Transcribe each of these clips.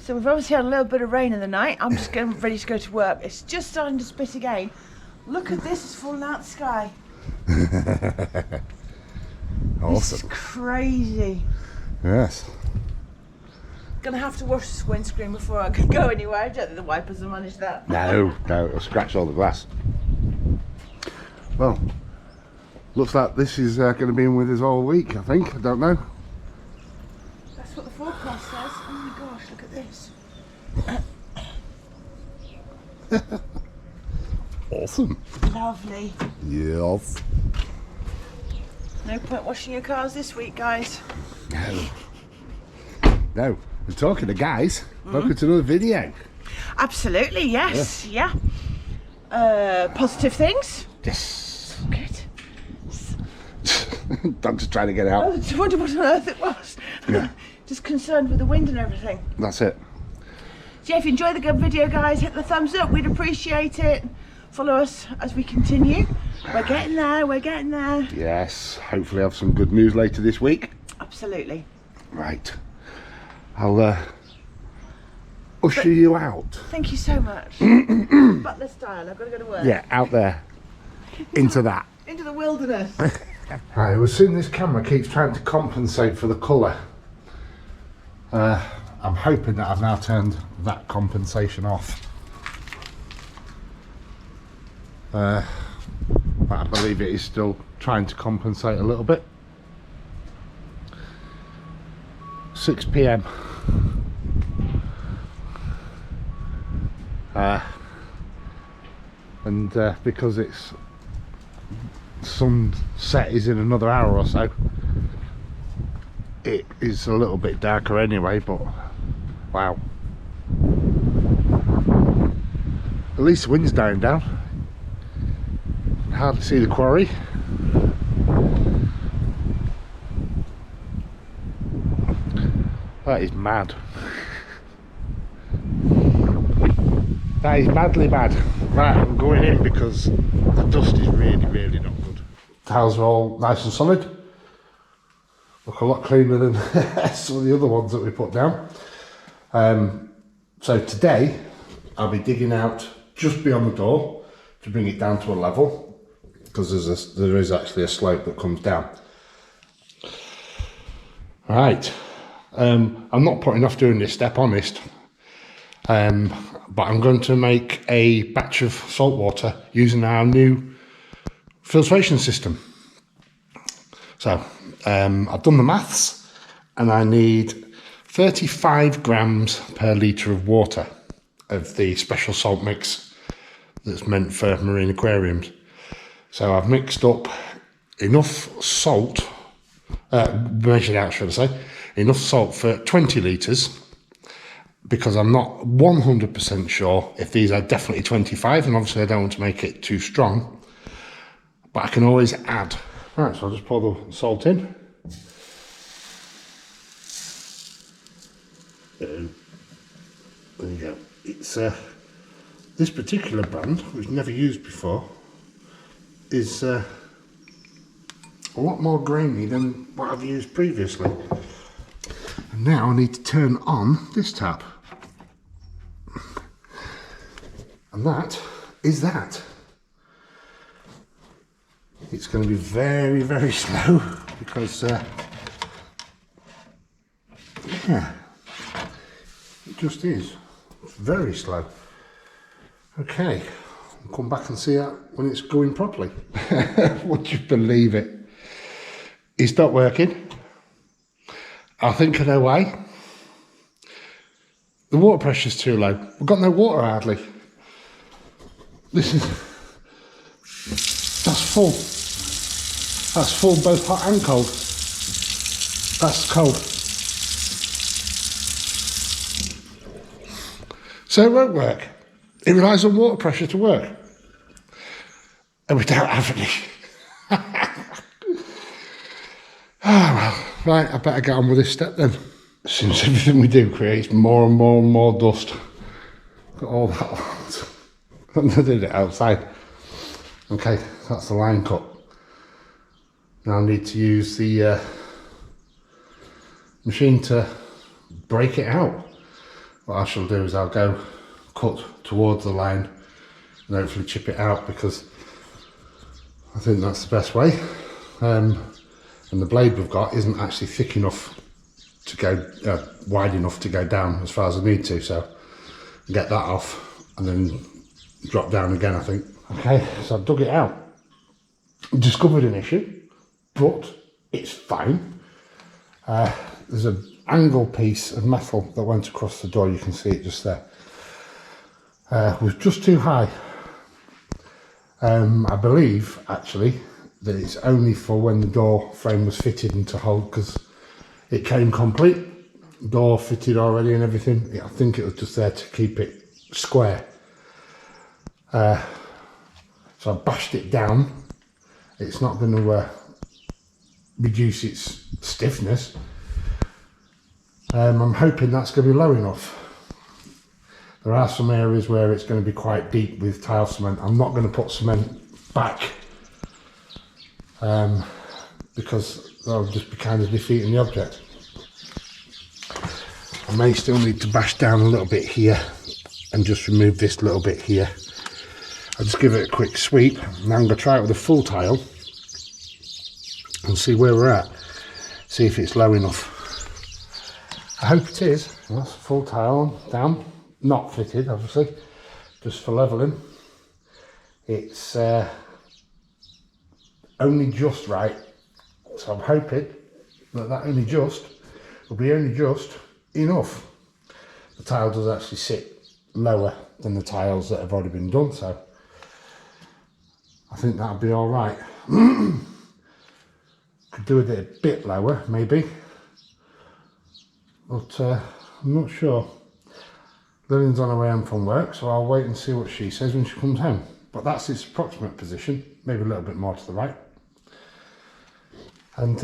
So we've obviously had a little bit of rain in the night. I'm just getting ready to go to work. It's just starting to spit again. Look at this, it's falling out the sky. Awesome. This is crazy. Yes. Gonna have to wash this windscreen before I can go anywhere. I don't think the wipers will manage that. No, it'll scratch all the glass. Well, looks like this is going to be in with us all week, I think. I don't know. That's what the forecast says. Oh my gosh, look at this. Awesome. Lovely. Yes. No point washing your cars this week, guys. No. We're talking to guys. Welcome to another video. Absolutely, yes. Yeah. Positive things. Yes. Good. I'm just trying to get out. I was wondering what on earth it was. Yeah. Just concerned with the wind and everything. That's it. So if you enjoyed the good video, guys, hit the thumbs up. We'd appreciate it. Follow us as we continue. We're getting there. We're getting there. Yes. Hopefully have some good news later this week. Absolutely. Right. I'll usher you out. Thank you so much. Butler style. I've got to go to work. Yeah, out there. Into that. Into the wilderness. Right, we've seen this camera keeps trying to compensate for the colour. I'm hoping that I've now turned that compensation off. But I believe it is still trying to compensate a little bit. 6 p.m. And because it's sunset is in another hour or so, it is a little bit darker anyway, but wow, at least the wind's dying down. Hardly see the quarry. That is mad. That is madly mad. Right, I'm going in because the dust is really, really not good. Tiles are all nice and solid. Look a lot cleaner than some of the other ones that we put down. So today I'll be digging out just beyond the door to bring it down to a level, because there is actually a slope that comes down. Right. I'm not putting off doing this step, honest, but I'm going to make a batch of salt water using our new filtration system. So I've done the maths, and I need 35 grams per litre of water of the special salt mix that's meant for marine aquariums. So I've mixed up enough salt, measured out should I say, enough salt for 20 litres, because I'm not 100% sure if these are definitely 25, and obviously I don't want to make it too strong, but I can always add. Right, so I'll just pour the salt in. There you go. It's this particular brand, which I've never used before, is a lot more grainy than what I've used previously. And now I need to turn on this tap. And that is that. It's going to be very, very slow because, yeah, it just is. It's very slow. Okay, I'll come back and see that when it's going properly. Would you believe it? It's not working. I think I know why. The water pressure's too low. We've got no water hardly. This is... That's full. That's full both hot and cold. That's cold. So it won't work. It relies on water pressure to work. And we don't have any. Well, right, I better get on with this step then. Since everything we do creates more and more and more dust. Got all that. I did it outside. Okay, that's the line cut. Now I need to use the machine to break it out. what I shall do is I'll go cut towards the line and hopefully chip it out, because I think that's the best way. And the blade we've got isn't actually thick enough to go, wide enough to go down as far as I need to, so get that off and then drop down again, I think. Okay, so I've dug it out. Discovered an issue, but it's fine. There's an angle piece of metal that went across the door, you can see it just there. Was just too high. I believe actually that it's only for when the door frame was fitted and to hold, because it came complete, door fitted already and everything. I think it was just there to keep it square. So I bashed it down. It's not going to reduce its stiffness. I'm hoping that's going to be low enough. There are some areas where it's going to be quite deep with tile cement. I'm not going to put cement back because that'll just be kind of defeating the object. I may still need to bash down a little bit here and just remove this little bit here. I'll just give it a quick sweep. Now I'm going to try it with a full tile and see where we're at. See if it's low enough. I hope it is. That's full tile down. Not fitted, obviously, just for levelling. It's only just right, so I'm hoping that only just will be only just enough. The tile does actually sit lower than the tiles that have already been done, so I think that'll be all right. Could do with it a bit lower, maybe, but I'm not sure. Lillian's on her way home from work, so I'll wait and see what she says when she comes home. But that's its approximate position, maybe a little bit more to the right. And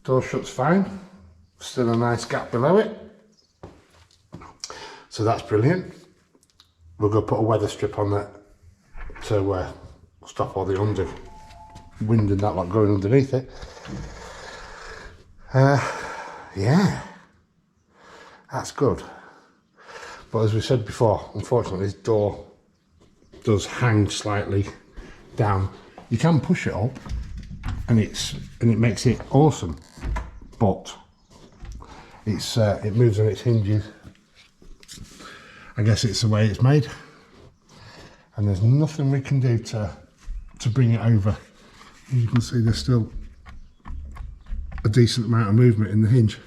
door shuts fine, still a nice gap below it. So that's brilliant. We're going to put a weather strip on that to stop all the wind and that lot going underneath it. Yeah, that's good. But as we said before, unfortunately this door does hang slightly down. You can push it up and it makes it awesome, but it moves on its hinges. I guess it's the way it's made, and there's nothing we can do to bring it over. As you can see, there's still a decent amount of movement in the hinge.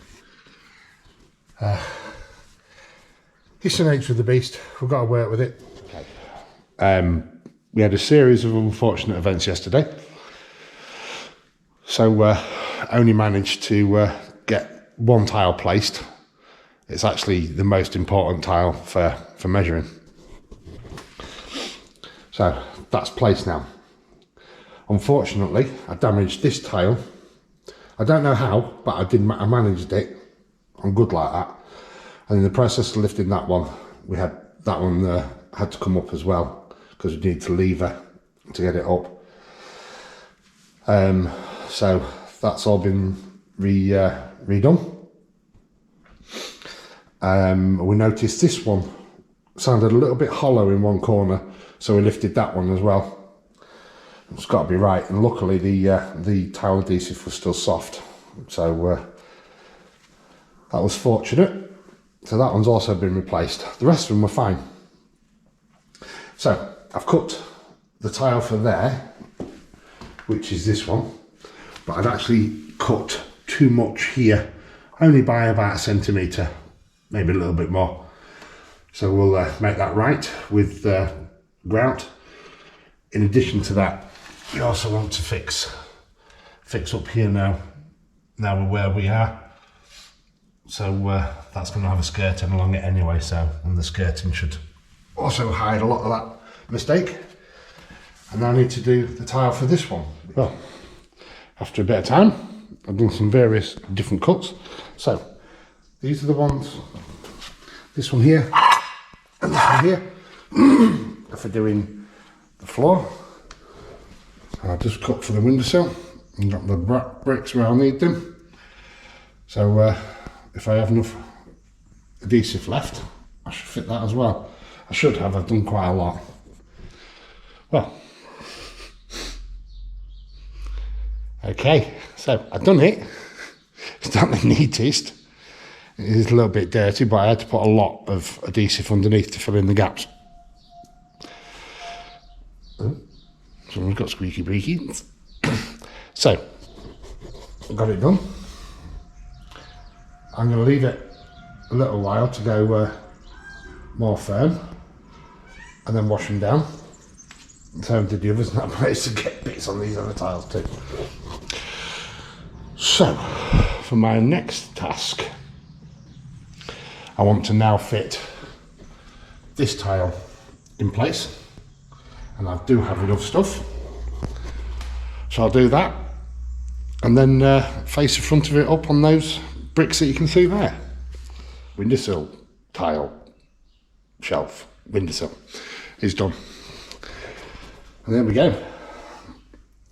It's the nature of the beast. We've got to work with it. Okay. We had a series of unfortunate events yesterday, so only managed to get one tile placed. It's actually the most important tile for measuring. So that's placed now. Unfortunately, I damaged this tile. I don't know how, but I managed it. I'm good like that. And in the process of lifting that one, that one had to come up as well, because we need to lever to get it up. So that's all been redone. We noticed this one sounded a little bit hollow in one corner, so we lifted that one as well. It's got to be right, and luckily the tile adhesive was still soft, so that was fortunate. So that one's also been replaced. The rest of them were fine. So I've cut the tile for there, which is this one, but I've actually cut too much here, only by about 1 centimetre, maybe a little bit more. So we'll make that right with grout. In addition to that, we also want to fix up here now we're where we are. So that's going to have a skirting along it anyway, so, and the skirting should also hide a lot of that mistake. And now I need to do the tile for this one. Well, after a bit of time, I've done some various different cuts. So these are the ones, this one here and this one here for doing the floor. I'll just cut for the windowsill and drop the bricks where I'll need them. So So if I have enough adhesive left, I should fit that as well. I should have, I've done quite a lot. Well, okay, so I've done it. It's not the neatest. It is a little bit dirty, but I had to put a lot of adhesive underneath to fill in the gaps. Someone's got squeaky breaky. So, I got it done. I'm going to leave it a little while to go more firm, and then wash them down. So did the others, and I managed to get bits on these other tiles too. So, for my next task, I want to now fit this tile in place, and I do have enough stuff. So I'll do that, and then face the front of it up on those bricks that you can see there. Windowsill, tile, shelf, windowsill is done. And there we go.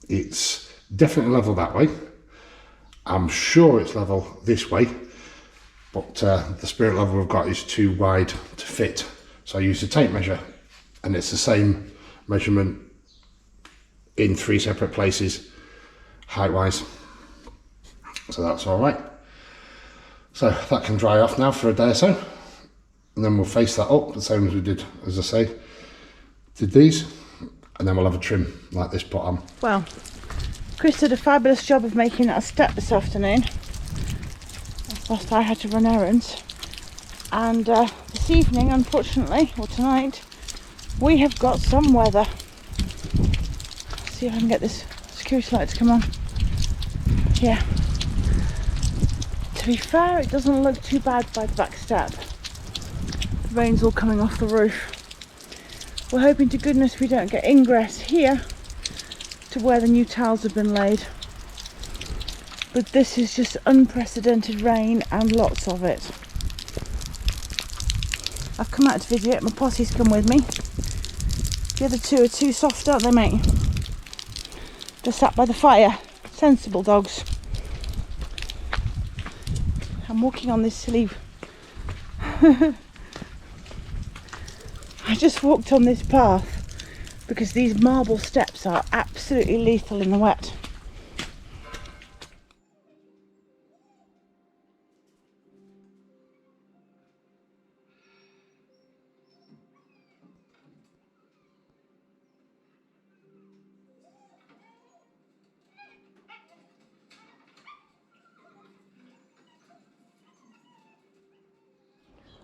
It's definitely level that way. I'm sure it's level this way, but the spirit level we've got is too wide to fit. So I used a tape measure, and it's the same measurement in 3 separate places, height-wise. So that's all right. So that can dry off now for a day or so, and then we'll face that up the same as we did, as I say, did these, and then we'll have a trim like this put on. Well, Chris did a fabulous job of making that a step this afternoon. Whilst I had to run errands, and this evening, unfortunately, or tonight, we have got some weather. Let's see if I can get this security light to come on. Yeah. To be fair, it doesn't look too bad by the back step. The rain's all coming off the roof. We're hoping to goodness we don't get ingress here to where the new tiles have been laid. But this is just unprecedented rain and lots of it. I've come out to video it, my posse's come with me. The other two are too soft, aren't they, mate? They're sat by the fire. Sensible dogs. I'm walking on this silly... I just walked on this path because these marble steps are absolutely lethal in the wet.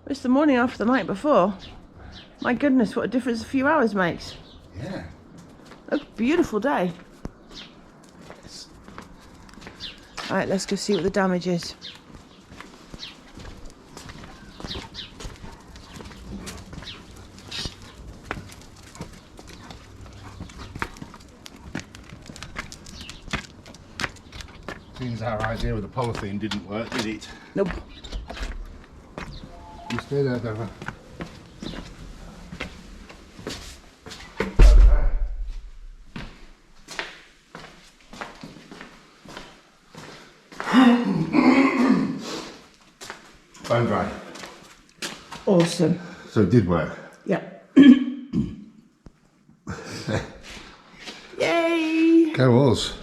It's the morning after the night before. My goodness, what a difference a few hours makes. Yeah. A beautiful day. Alright, let's go see what the damage is. Seems our idea with the polythene didn't work, did it? Nope. You stay there, Deborah. Bone dry. Awesome. So it did work. Yep. Yay! Go us.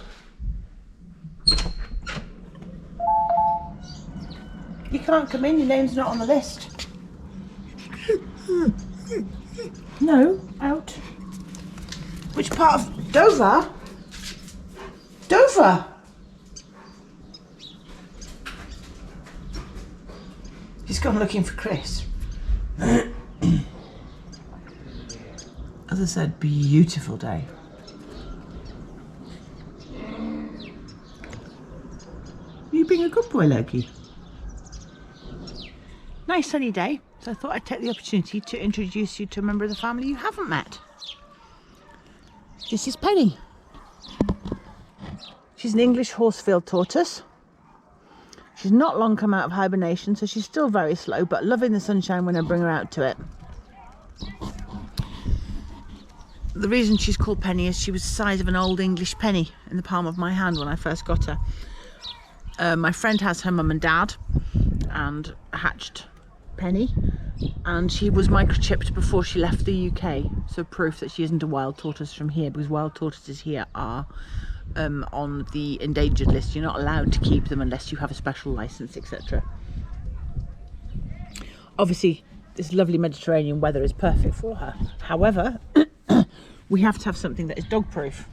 You can't come in, your name's not on the list. No, out. Which part of Dover? Dover! He's gone looking for Chris. As I said, beautiful day. You being a good boy, Loki? Nice sunny day, so I thought I'd take the opportunity to introduce you to a member of the family you haven't met. This is Penny. She's an English Horsefield tortoise. She's not long come out of hibernation, so she's still very slow, but loving the sunshine when I bring her out to it. The reason she's called Penny is she was the size of an old English penny in the palm of my hand when I first got her. My friend has her mum and dad and hatched Penny, and she was microchipped before she left the UK, so proof that she isn't a wild tortoise from here, because wild tortoises here are on the endangered list. You're not allowed to keep them unless you have a special license, etc. Obviously this lovely Mediterranean weather is perfect for her. However, we have to have something that is dog proof.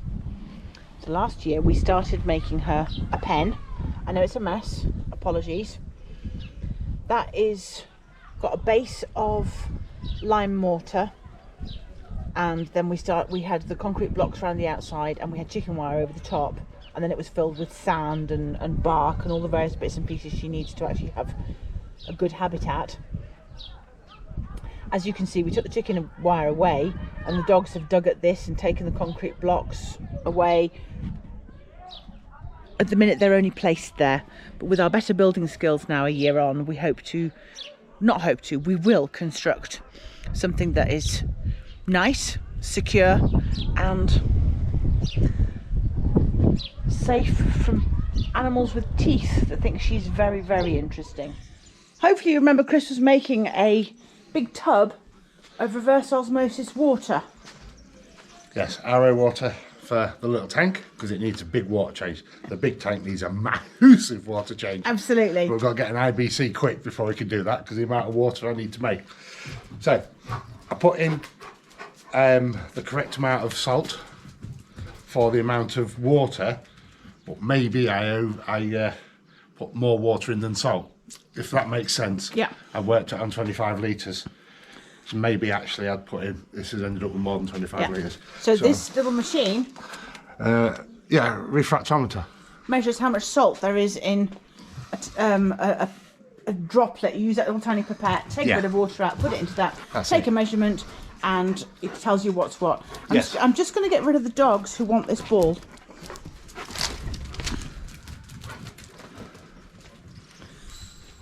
So last year we started making her a pen. I know it's a mess, apologies. That is got a base of lime mortar, and then we had the concrete blocks around the outside, and we had chicken wire over the top, and then it was filled with sand and bark and all the various bits and pieces she needs to actually have a good habitat. As you can see, we took the chicken wire away, and the dogs have dug at this and taken the concrete blocks away. At the minute they're only placed there, but with our better building skills now a year on, we will construct something that is nice, secure and safe from animals with teeth that think she's very, very interesting. Hopefully you remember Chris was making a big tub of reverse osmosis water. Yes, RO water for the little tank, because it needs a big water change. The big tank needs a massive water change. Absolutely. But we've got to get an IBC quick before we can do that, because the amount of water I need to make. So I put in the correct amount of salt for the amount of water, but maybe I put more water in than salt, if that makes sense. Yeah. I worked it on 25 litres. So maybe actually I'd put in, this has ended up with more than 25 litres. So this little machine... yeah, refractometer. Measures how much salt there is in a droplet. You use that little tiny pipette, take a bit of water out, put it into that, take a measurement, and it tells you what's what. I'm just going to get rid of the dogs who want this ball.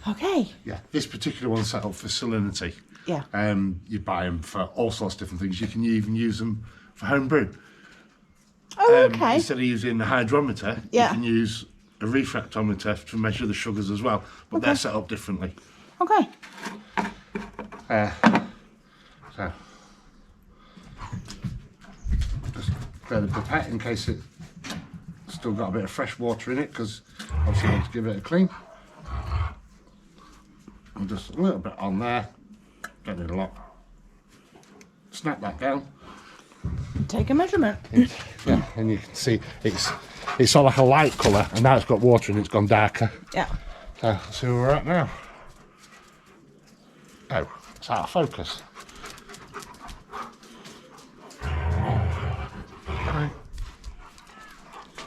Okay. Yeah, this particular one's set up for salinity. Yeah. You buy them for all sorts of different things. You can even use them for home brew. Oh, okay. Instead of using the hydrometer, you can use a refractometer to measure the sugars as well, but they're set up differently. Okay. So, just grab the pipette in case it's still got a bit of fresh water in it, because obviously I want to give it a clean. And just a little bit on there, get it a lot. Snap that down. Take a measurement. Yeah, and you can see it's sort of like a light colour, and now it's got water and it's gone darker. Yeah. So let's see where we're at now. Oh, it's out of focus. Right.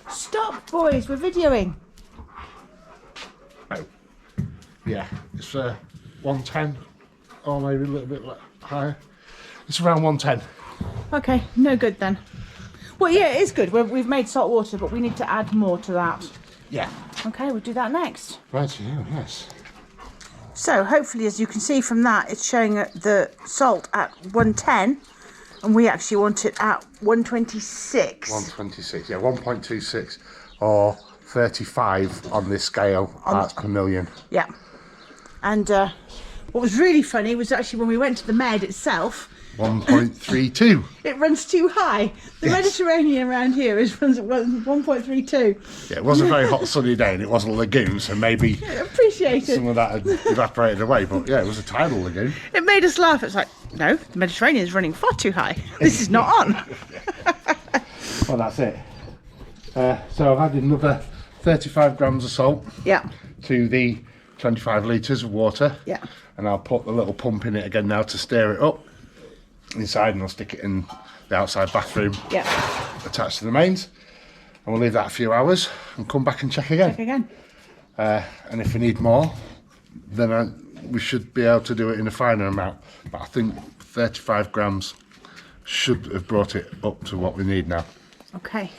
Stop, boys, we're videoing. Oh, yeah, it's 110, or maybe a little bit higher. It's around 110. Okay, no good then. Well, yeah, it is good. We've made salt water, but we need to add more to that. Yeah. Okay, we'll do that next. Right, yeah, yes. So hopefully, as you can see from that, it's showing the salt at 110, and we actually want it at 126. 126, yeah, 1.26 or 35 on this scale, parts per million. Yeah. And what was really funny was actually when we went to the Med itself, 1.32. it runs too high. The Mediterranean around here runs at 1.32. Yeah, it was a very hot sunny day and it was a lagoon, so maybe appreciated. Some of that had evaporated away, but yeah, it was a tidal lagoon. It made us laugh. It's like, no, the Mediterranean is running far too high. This is not on. Well, that's it. So I've added another 35 grams of salt to the 25 litres of water. Yeah. And I'll put the little pump in it again now to stir it up inside, and I'll stick it in the outside bathroom attached to the mains, and we'll leave that a few hours and come back and check again. And if we need more, then we should be able to do it in a finer amount, but I think 35 grams should have brought it up to what we need now. Okay.